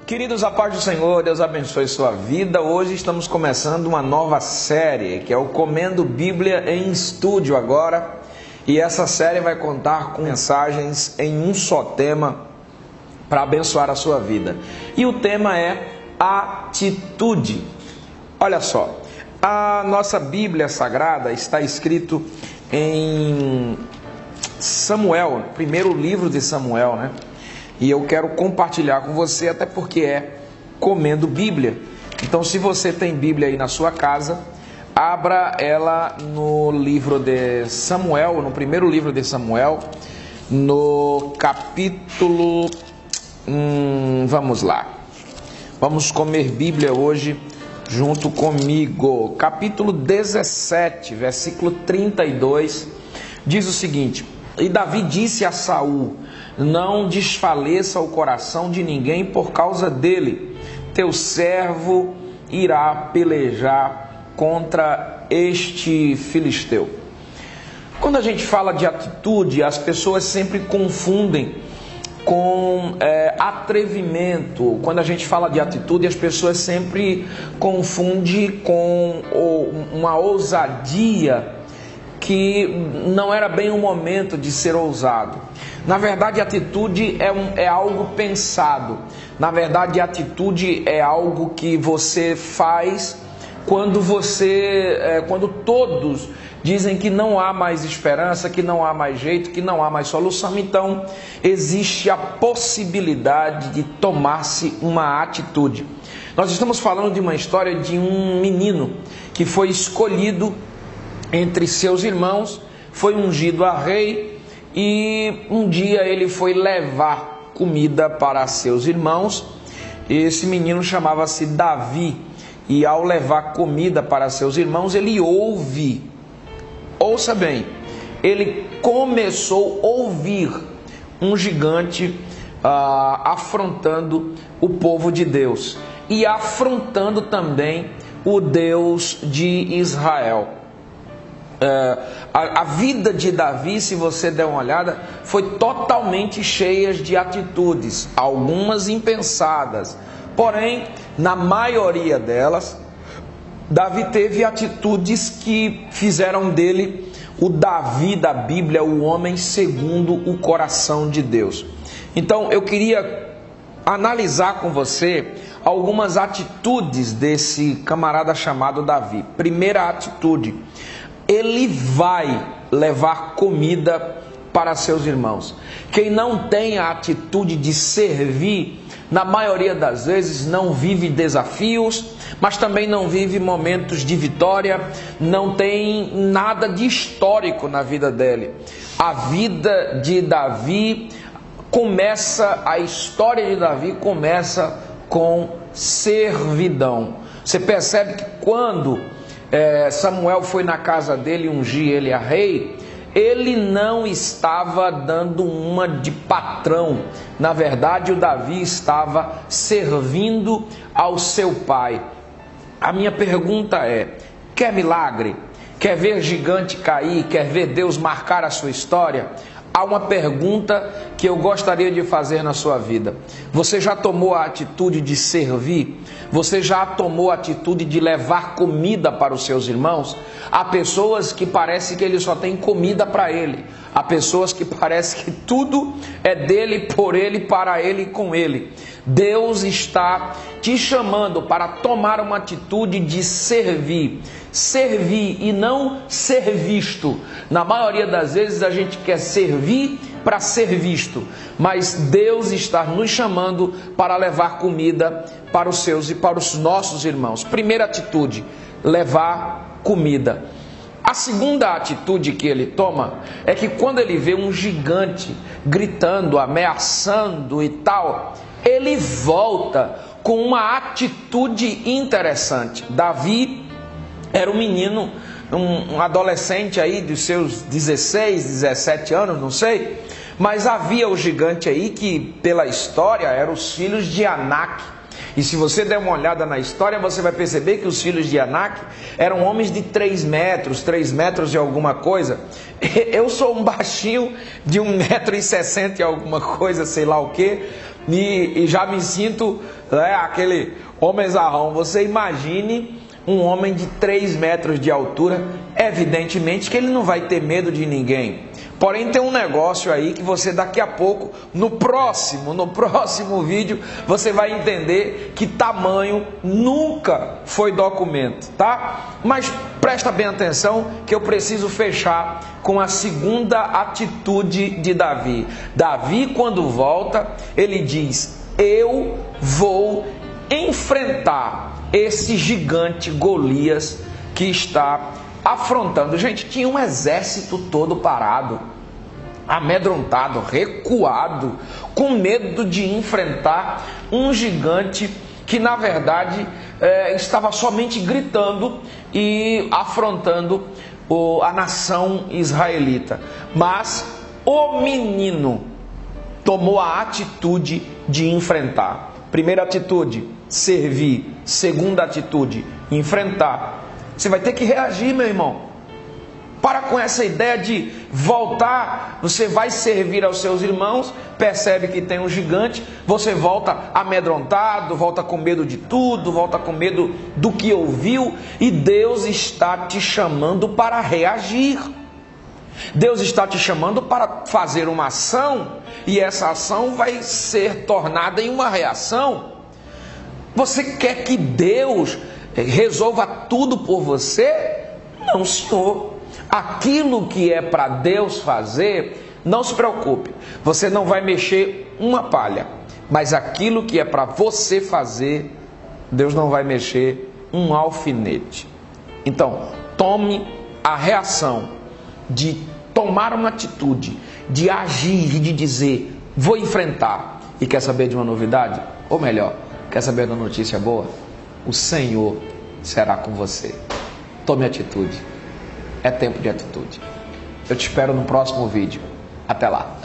Queridos, a paz do Senhor, Deus abençoe sua vida. Hoje estamos começando uma nova série, que é o Comendo Bíblia em Estúdio agora. E essa série vai contar com mensagens em um só tema para abençoar a sua vida. E o tema é atitude. Olha só, a nossa Bíblia Sagrada está escrito em Samuel, primeiro livro de Samuel, né? E eu quero compartilhar com você, até porque é Comendo Bíblia. Então, se você tem Bíblia aí na sua casa, abra ela no livro de Samuel, no primeiro livro de Samuel, no capítulo... vamos lá. Vamos comer Bíblia hoje junto comigo. Capítulo 17, versículo 32, diz o seguinte: E Davi disse a Saul: Não desfaleça o coração de ninguém por causa dele. Teu servo irá pelejar contra este filisteu. Quando a gente fala de atitude, as pessoas sempre confundem com atrevimento. Quando a gente fala de atitude, as pessoas sempre confundem com uma ousadia que não era bem o momento de ser ousado. Na verdade, atitude é algo pensado. Na verdade, atitude é algo que você faz quando todos dizem que não há mais esperança, que não há mais jeito, que não há mais solução. Então, existe a possibilidade de tomar-se uma atitude. Nós estamos falando de uma história de um menino que foi escolhido entre seus irmãos, foi ungido a rei, e um dia ele foi levar comida para seus irmãos. Esse menino chamava-se Davi, e ao levar comida para seus irmãos, ele ouça bem, ele começou a ouvir um gigante afrontando o povo de Deus e afrontando também o Deus de Israel. A vida de Davi, se você der uma olhada, foi totalmente cheia de atitudes, algumas impensadas, porém, na maioria delas, Davi teve atitudes que fizeram dele o Davi da Bíblia, o homem segundo o coração de Deus. Então, eu queria analisar com você algumas atitudes desse camarada chamado Davi. Primeira atitude: ele vai levar comida para seus irmãos. Quem não tem a atitude de servir, na maioria das vezes não vive desafios, mas também não vive momentos de vitória, não tem nada de histórico na vida dele. A vida de Davi a história de Davi começa com servidão. Você percebe que quando Samuel foi na casa dele ungir ele a rei, ele não estava dando uma de patrão. Na verdade, o Davi estava servindo ao seu pai. A minha pergunta é: quer milagre? Quer ver gigante cair? Quer ver Deus marcar a sua história? Há uma pergunta que eu gostaria de fazer na sua vida. Você já tomou a atitude de servir? Você já tomou a atitude de levar comida para os seus irmãos? Há pessoas que parece que ele só tem comida para ele. Há pessoas que parece que tudo é dele, por ele, para ele e com ele. Deus está te chamando para tomar uma atitude de servir. Servir e não ser visto. Na maioria das vezes a gente quer servir para ser visto, mas Deus está nos chamando para levar comida para os seus e para os nossos irmãos. Primeira atitude: levar comida. A segunda atitude que ele toma é que quando ele vê um gigante gritando, ameaçando e tal, ele volta com uma atitude interessante. Davi era um menino, um adolescente aí dos seus 16, 17 anos, não sei, mas havia o gigante aí que, pela história, eram os filhos de Anak. E se você der uma olhada na história, você vai perceber que os filhos de Anak eram homens de 3 metros e alguma coisa. Eu sou um baixinho de 1,60 m e alguma coisa, sei lá o que. e já me sinto, né, aquele homem zarrão. Você imagine um homem de 3 metros de altura, evidentemente que ele não vai ter medo de ninguém. Porém tem um negócio aí que você daqui a pouco, no próximo vídeo, você vai entender que tamanho nunca foi documento, tá? Mas presta bem atenção que eu preciso fechar com a segunda atitude de Davi. Davi, quando volta, ele diz: eu vou enfrentar esse gigante Golias que está afrontando. Gente, tinha um exército todo parado, amedrontado, recuado, com medo de enfrentar um gigante que na verdade estava somente gritando e afrontando a nação israelita. Mas o menino tomou a atitude de enfrentar. Primeira atitude, servir. Segunda atitude, enfrentar. Você vai ter que reagir, meu irmão. Para com essa ideia de voltar. Você vai servir aos seus irmãos, percebe que tem um gigante, você volta amedrontado, volta com medo de tudo, volta com medo do que ouviu, e Deus está te chamando para reagir. Deus está te chamando para fazer uma ação, e essa ação vai ser tornada em uma reação. Você quer que Deus resolva tudo por você? Não, senhor. Aquilo que é para Deus fazer, não se preocupe. Você não vai mexer uma palha. Mas aquilo que é para você fazer, Deus não vai mexer um alfinete. Então, tome a reação de tomar uma atitude, de agir e de dizer: vou enfrentar. E quer saber de uma novidade? Ou melhor, quer saber da notícia boa? O Senhor será com você. Tome atitude. É tempo de atitude. Eu te espero no próximo vídeo. Até lá.